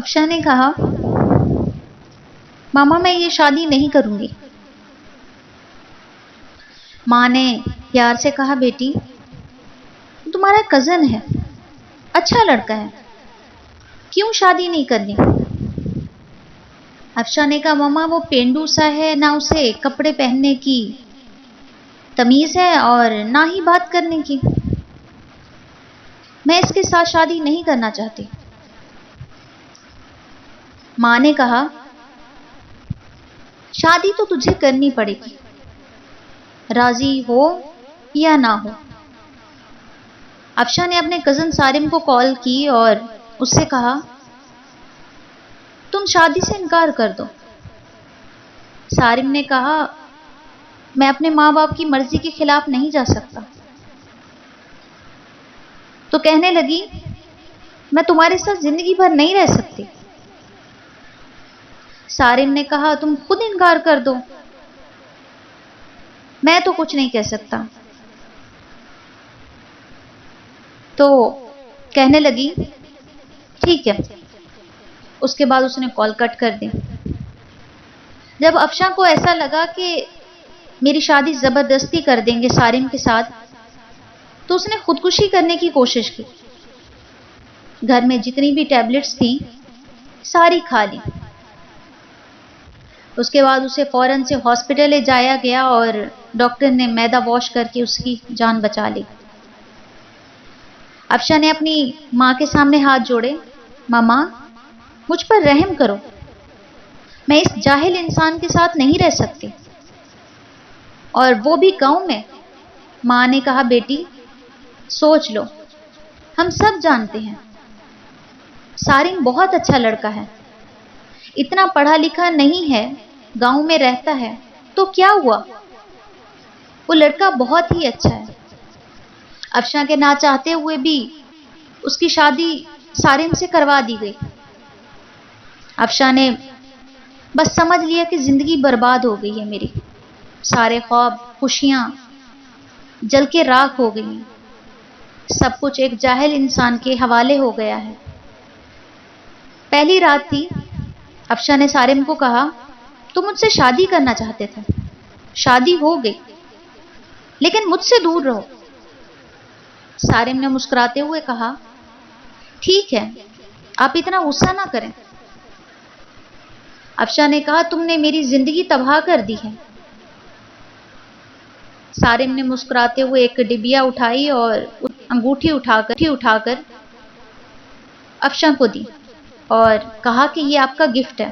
افشا نے کہا ماما میں یہ شادی نہیں کروں گی۔ ماں نے پیار سے کہا بیٹی تمہارا کزن ہے، اچھا لڑکا ہے، کیوں شادی نہیں کرنی؟ افشا نے کہا ماما وہ پینڈو سا ہے، نہ اسے کپڑے پہننے کی تمیز ہے اور نہ ہی بات کرنے کی، میں اس کے ساتھ شادی نہیں کرنا چاہتی۔ ماں نے کہا شادی تو تجھے کرنی پڑے گی، راضی ہو یا نہ ہو۔ افشا نے اپنے کزن سارم کو کال کی اور اس سے کہا تم شادی سے انکار کر دو۔ سارم نے کہا میں اپنے ماں باپ کی مرضی کے خلاف نہیں جا سکتا۔ تو کہنے لگی میں تمہارے ساتھ زندگی بھر نہیں رہ سکتی۔ سارم نے کہا تم خود انکار کر دو، میں تو کچھ نہیں کہہ سکتا۔ تو کہنے لگی ٹھیک ہے۔ اس کے بعد اس نے کال کٹ کر دی۔ جب افشا کو ایسا لگا کہ میری شادی زبردستی کر دیں گے سارم کے ساتھ، تو اس نے خودکشی کرنے کی کوشش کی۔ گھر میں جتنی بھی ٹیبلٹس تھیں ساری کھا لی۔ اس کے بعد اسے فوراً سے ہاسپٹل لے جایا گیا اور ڈاکٹر نے معدہ واش کر کے اس کی جان بچا لی۔ افشا نے اپنی ماں کے سامنے ہاتھ جوڑے، ماما مجھ پر رحم کرو، میں اس جاہل انسان کے ساتھ نہیں رہ سکتی، اور وہ بھی گاؤں میں۔ ماں نے کہا بیٹی سوچ لو، ہم سب جانتے ہیں سارم بہت اچھا لڑکا ہے، اتنا پڑھا لکھا نہیں ہے، گاؤں میں رہتا ہے، تو کیا ہوا، وہ لڑکا بہت ہی اچھا ہے۔ افشا کے نہ چاہتے ہوئے بھی اس کی شادی سارم سے کروا دی گئی۔ افشا نے بس سمجھ لیا کہ زندگی برباد ہو گئی ہے میری، سارے خواب خوشیاں جل کے راکھ ہو گئی ہیں، سب کچھ ایک جاہل انسان کے حوالے ہو گیا ہے۔ پہلی رات تھی۔ افشا نے سارم کو کہا تم مجھ سے شادی کرنا چاہتے تھے، شادی ہو گئی، لیکن مجھ سے دور رہو۔ سارم نے مسکراتے ہوئے کہا ٹھیک ہے، آپ اتنا غصہ نہ کریں۔ افشا نے کہا تم نے میری زندگی تباہ کر دی ہے۔ سارم نے مسکراتے ہوئے ایک ڈبیا اٹھائی اور انگوٹھی اٹھا کر افشا کو دی اور کہا کہ یہ آپ کا گفٹ ہے۔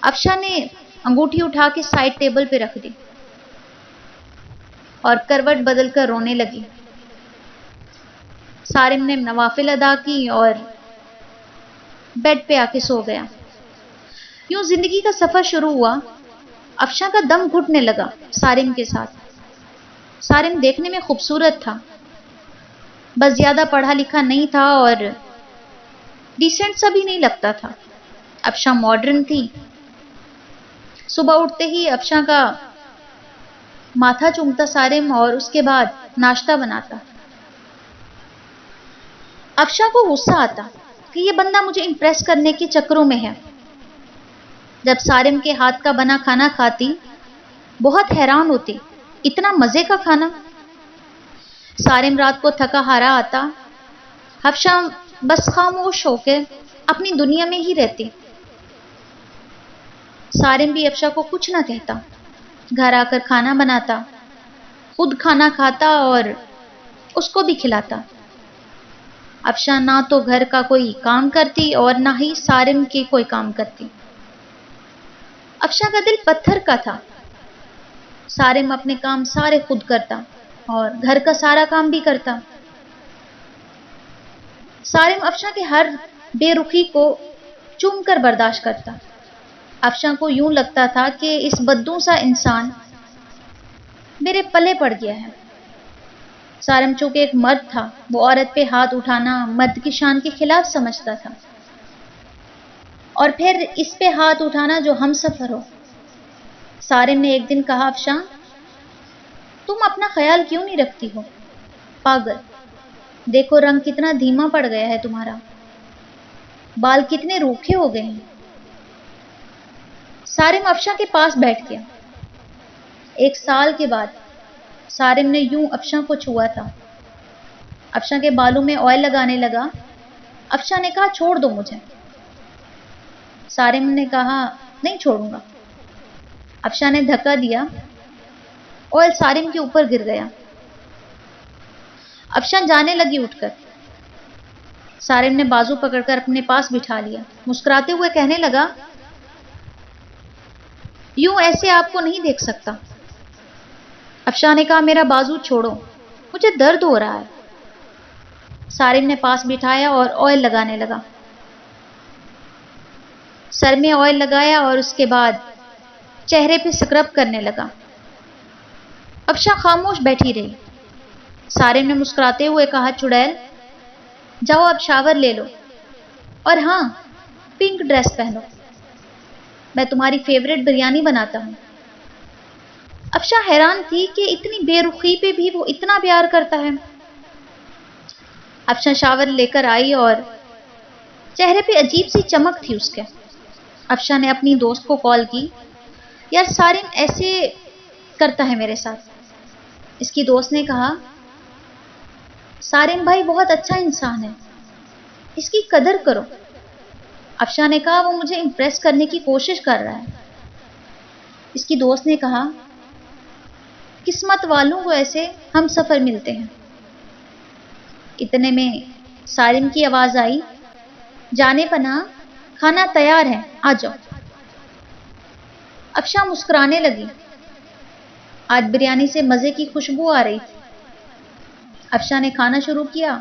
افشا نے انگوٹھی اٹھا کے سائڈ ٹیبل پہ رکھ دی اور کروٹ بدل کر رونے لگی۔ سارم نے نوافل ادا کی اور بیڈ پہ آ کے سو گیا۔ یوں زندگی کا سفر شروع ہوا۔ افشا کا دم گھٹنے لگا سارم کے ساتھ۔ سارم دیکھنے میں خوبصورت تھا، بس زیادہ پڑھا لکھا نہیں تھا اور ڈیسنٹ سا بھی نہیں لگتا تھا۔ افشا ماڈرن تھی۔ صبح اٹھتے ہی افشا کا ماتھا چومتا سارم اور اس کے بعد ناشتہ بناتا۔ افشا کو غصہ آتا کہ یہ بندہ مجھے امپریس کرنے کے چکروں میں ہے۔ جب سارم کے ہاتھ کا بنا کھانا کھاتی بہت حیران ہوتی، اتنا مزے کا کھانا۔ سارم رات کو تھکا ہارا آتا، افشا بس خاموش ہو کے اپنی دنیا میں ہی رہتی۔ سارم بھی افشا کو کچھ نہ کہتا، گھر آ کر کھانا بناتا، خود کھانا کھاتا اور اس کو بھی کھلاتا۔ افشا نہ تو گھر کا کوئی کام کرتی اور نہ ہی سارم کے کوئی کام کرتی۔ افشا کا دل پتھر کا تھا۔ سارم اپنے کام سارے خود کرتا اور گھر کا سارا کام بھی کرتا۔ سارم افشا کے ہر بے رخی کو چوم کر برداشت کرتا۔ افشا کو یوں لگتا تھا کہ اس بددو سا انسان میرے پلے پڑ گیا ہے۔ سارم چونکہ ایک مرد تھا، وہ عورت پہ ہاتھ اٹھانا مرد کی شان کے خلاف سمجھتا تھا، اور پھر اس پہ ہاتھ اٹھانا جو ہم سفر ہو۔ سارم نے ایک دن کہا افشا تم اپنا خیال کیوں نہیں رکھتی ہو؟ پاگل، دیکھو رنگ کتنا دھیما پڑ گیا ہے تمہارا۔ بال کتنے روکھے ہو گئے ہیں۔ سارم افشاں کے پاس بیٹھ گیا۔ 1 سال کے بعد سارم نے یوں افشاں کو چھوا تھا۔ افشاں کے بالوں میں آئل لگانے لگا۔ افشاں نے کہا چھوڑ دو مجھے۔ سارم نے کہا نہیں چھوڑوں گا۔ افشاں نے دھکا دیا، آئل سارم کے اوپر گر گیا۔ افشاں جانے لگی اٹھ کر۔ سارم نے بازو پکڑ کر اپنے پاس بٹھا لیا، مسکراتے ہوئے کہنے لگا یوں ایسے آپ کو نہیں دیکھ سکتا۔ افشاں نے کہا میرا بازو چھوڑو، مجھے درد ہو رہا ہے۔ سارم نے پاس بٹھایا اور آئل لگانے لگا۔ سر میں آئل لگایا اور اس کے بعد چہرے پہ سکرب کرنے لگا۔ افشاں خاموش بیٹھی رہی۔ سارم نے مسکراتے ہوئے کہا چڑیل جاؤ اب شاور لے لو، اور ہاں پنک ڈریس پہنو، میں تمہاری فیوریٹ بریانی بناتا ہوں۔ افشاں حیران تھی کہ اتنی بے رخی پہ بھی وہ اتنا پیار کرتا ہے۔ افشاں شاور لے کر آئی اور چہرے پہ عجیب سی چمک تھی اس کے۔ افشاں نے اپنی دوست کو کال کی، یار سارم ایسے کرتا ہے میرے ساتھ۔ اس کی دوست نے کہا سارم بھائی بہت اچھا انسان ہے، اس کی قدر کرو۔ افشاں نے کہا وہ مجھے امپریس کرنے کی کوشش کر رہا ہے۔ اس کی دوست نے کہا قسمت والوں کو ایسے ہم سفر ملتے ہیں۔ اتنے میں سارم کی آواز آئی جانے پناہ کھانا تیار ہے، آ جاؤ۔ افشاں مسکرانے لگی۔ آج بریانی سے مزے کی خوشبو آ رہی تھی۔ افشاں نے کھانا شروع کیا۔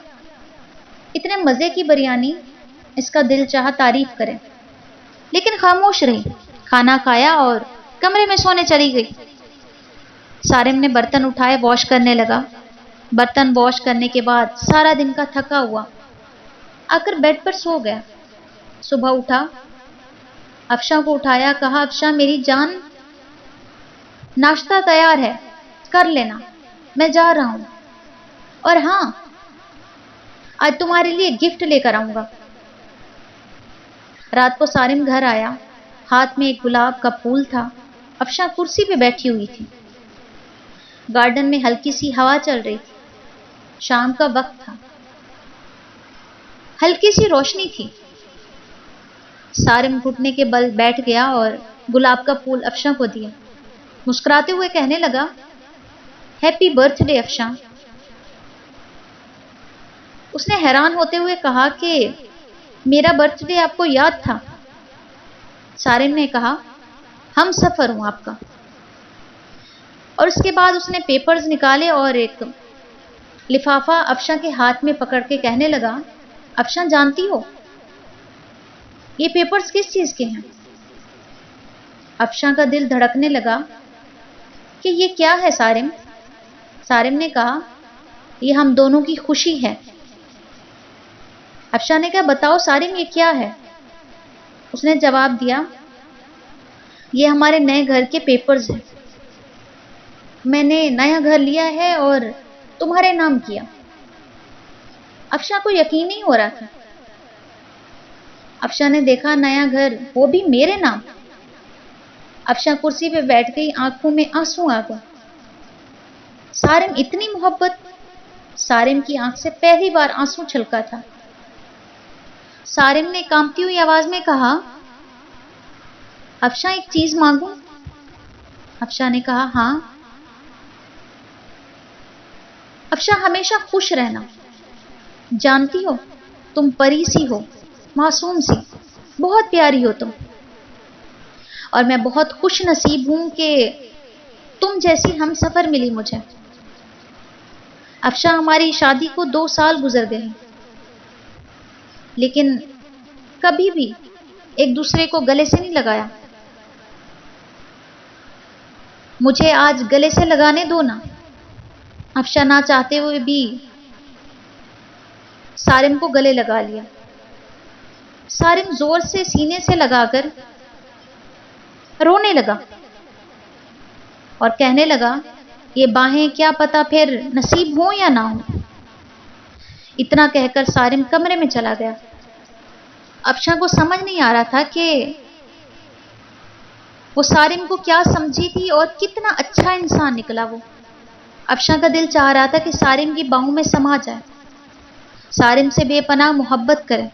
اتنے مزے کی بریانی، اس کا دل چاہا تعریف کرے، لیکن خاموش رہی۔ کھانا کھایا اور کمرے میں سونے چلی گئی۔ سارم نے برتن اٹھائے، واش کرنے لگا۔ برتن واش کرنے کے بعد سارا دن کا تھکا ہوا آ کر بیڈ پر سو گیا۔ صبح اٹھا، افشاں کو اٹھایا، کہا افشاں میری جان ناشتہ تیار ہے، کر لینا، میں جا رہا ہوں، اور ہاں آج تمہارے لیے گفٹ لے کر آؤں گا۔ رات کو سارم گھر آیا، ہاتھ میں ایک گلاب کا پھول تھا۔ افشاں کرسی پہ بیٹھی ہوئی تھی۔ گارڈن میں ہلکی سی ہوا چل رہی تھی۔ شام کا وقت تھا، ہلکی سی روشنی تھی۔ سارم گھٹنے کے بل بیٹھ گیا اور گلاب کا پھول افشاں کو دیا، مسکراتے ہوئے کہنے لگا ہیپی برتھ ڈے افشاں۔ اس نے حیران ہوتے ہوئے کہا کہ میرا برتھ ڈے آپ کو یاد تھا؟ سارم نے کہا ہم سفر ہوں آپ کا۔ اور اس کے بعد اس نے پیپرز نکالے اور ایک لفافہ افشاں کے ہاتھ میں پکڑ کے کہنے لگا افشاں جانتی ہو یہ پیپرز کس چیز کے ہیں؟ افشاں کا دل دھڑکنے لگا کہ یہ کیا ہے سارم؟ سارم نے کہا یہ ہم دونوں کی خوشی ہے۔ افشاں نے کہا بتاؤ سارم یہ کیا ہے؟ اس نے جواب دیا یہ ہمارے نئے گھر کے پیپرز ہیں، میں نے نیا گھر لیا ہے اور تمہارے نام کیا۔ افشاں کو یقین نہیں ہو رہا تھا۔ افشاں نے دیکھا نیا گھر، وہ بھی میرے نام۔ افشاں کرسی پہ بیٹھ گئی، آنکھوں میں آنسو آ گئے۔ سارم اتنی محبت! سارم کی آنکھ سے پہلی بار آنسو چھلکا تھا۔ سارم نے کانپتی ہوئی آواز میں کہا افشاں ایک چیز مانگوں؟ افشاں نے کہا ہاں۔ افشاں ہمیشہ خوش رہنا، جانتی ہو تم پری سی ہو، معصوم سی، بہت پیاری ہو تم، اور میں بہت خوش نصیب ہوں کہ تم جیسی ہم سفر ملی مجھے۔ افشاں ہماری شادی کو 2 سال گزر گئے، لیکن کبھی بھی ایک دوسرے کو گلے سے نہیں لگایا۔ مجھے آج گلے سے لگانے دو نا۔ افشاں نہ چاہتے ہوئے بھی سارم کو گلے لگا لیا۔ سارم زور سے سینے سے لگا کر رونے لگا اور کہنے لگا یہ باہیں کیا پتہ پھر نصیب ہوں یا نہ ہوں۔ اتنا کہہ کر سارم کمرے میں چلا گیا۔ افشاں کو سمجھ نہیں آ رہا تھا کہ وہ سارم کو کیا سمجھی تھی اور کتنا اچھا انسان نکلا وہ۔ افشاں کا دل چاہ رہا تھا کہ سارم کی باہوں میں سما جائے، سارم سے بے پناہ محبت کرے۔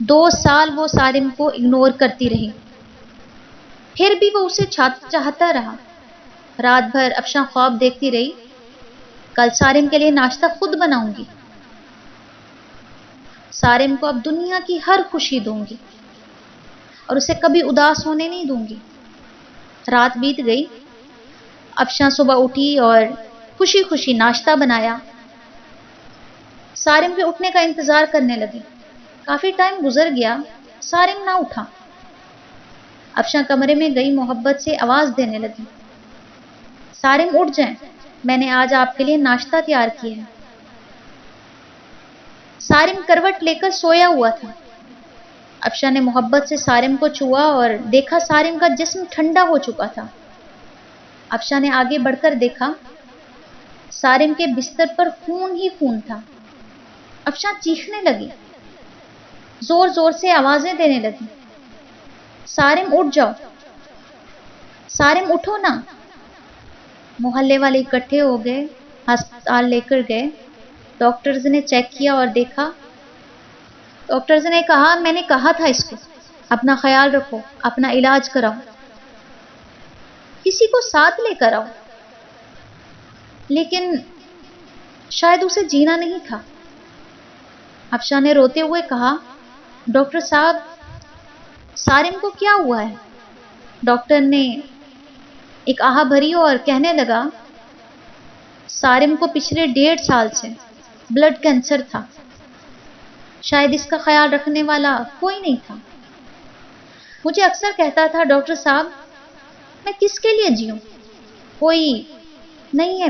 2 سال وہ سارم کو اگنور کرتی رہی، پھر بھی وہ اسے چاہتا رہا۔ رات بھر افشاں خواب دیکھتی رہی، کل سارم کے لیے ناشتہ خود بناؤں گی، سارم کو اب دنیا کی ہر خوشی دوں گی اور اسے کبھی اداس ہونے نہیں دوں گی۔ رات بیت گئی، افشاں صبح اٹھی اور خوشی خوشی ناشتہ بنایا۔ سارم کے اٹھنے کا انتظار کرنے لگی، کافی ٹائم گزر گیا، سارم نہ اٹھا۔ افشاں کمرے میں گئی، محبت سے آواز دینے لگی، سارم اٹھ جائیں، میں نے آج آپ کے لیے ناشتہ تیار کیا ہے۔ سارم کروٹ لے کر سویا ہوا تھا۔ افشاں نے محبت سے سارم کو چھوا اور دیکھا سارم کا جسم ٹھنڈا ہو چکا تھا۔ افشاں نے آگے بڑھ کر دیکھا، سارم کے بستر پر خون ہی خون تھا۔ افشاں چیخنے لگی، زور زور سے آوازیں دینے لگی، سارم اٹھ جاؤ، سارم اٹھو نا۔ محلے والے اکٹھے ہو گئے، ہسپتال لے کر گئے۔ ڈاکٹرز نے چیک کیا اور دیکھا، ڈاکٹرز نے کہا، میں نے کہا تھا اس کو اپنا خیال رکھو، اپنا علاج کراؤ، کسی کو ساتھ لے کر آؤ، لیکن شاید اسے جینا نہیں تھا۔ افشاں نے روتے ہوئے کہا، ڈاکٹر صاحب سارم کو کیا ہوا ہے؟ ڈاکٹر نے ایک آہ بھری اور کہنے لگا، سارم کو پچھلے 1.5 سال سے بلڈ کینسر تھا، شاید اس کا خیال رکھنے والا کوئی نہیں تھا۔ مجھے اکثر کہتا تھا، ڈاکٹر صاحب میں کس کے لیے جیوں، کوئی نہیں ہے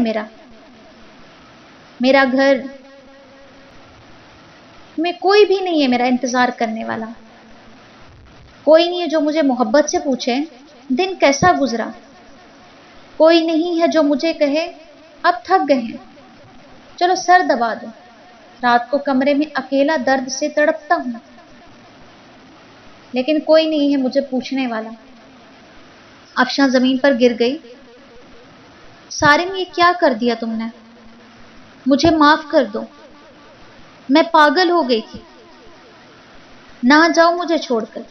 میرا گھر میں کوئی بھی نہیں ہے میرا انتظار کرنے والا، کوئی نہیں ہے جو مجھے محبت سے پوچھے دن کیسا گزرا، کوئی نہیں ہے جو مجھے کہے اب تھک گئے ہیں، چلو سر دبا دو۔ رات کو کمرے میں اکیلا درد سے تڑپتا ہوں، لیکن کوئی نہیں ہے مجھے پوچھنے والا۔ افشاں زمین پر گر گئی، سارم یہ کیا کر دیا تم نے؟ مجھے معاف کر دو، میں پاگل ہو گئی تھی، نہ جاؤ مجھے چھوڑ کر،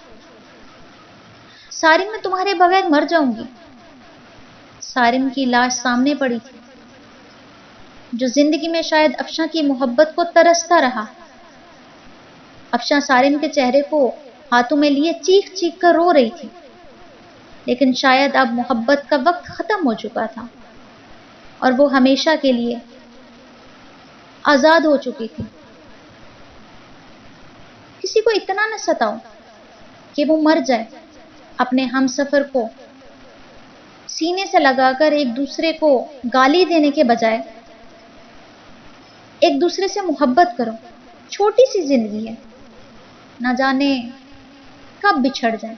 سارم میں تمہارے بغیر مر جاؤں گی۔ سارم کی لاش سامنے پڑی تھی، جو زندگی میں شاید افشاں کی محبت کو ترستا رہا۔ افشاں سارم کے چہرے کو ہاتھوں میں لیے چیخ چیخ کر رو رہی تھی، لیکن شاید اب محبت کا وقت ختم ہو چکا تھا اور وہ ہمیشہ کے لیے آزاد ہو چکی تھی۔ کسی کو اتنا نہ ستاؤ کہ وہ مر جائے، اپنے ہم سفر کو سینے سے لگا کر ایک دوسرے کو گالی دینے کے بجائے ایک دوسرے سے محبت کرو، چھوٹی سی زندگی ہے، نہ جانے کب بچھڑ جائیں۔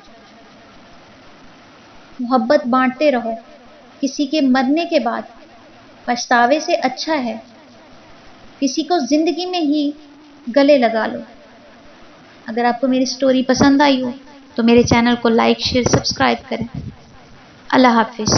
محبت بانٹتے رہو، کسی کے مرنے کے بعد پچھتاوے سے اچھا ہے کسی کو زندگی میں ہی گلے لگا لو۔ اگر آپ کو میری سٹوری پسند آئی ہو تو میرے چینل کو لائک، شیئر، سبسکرائب کریں۔ اللہ حافظ۔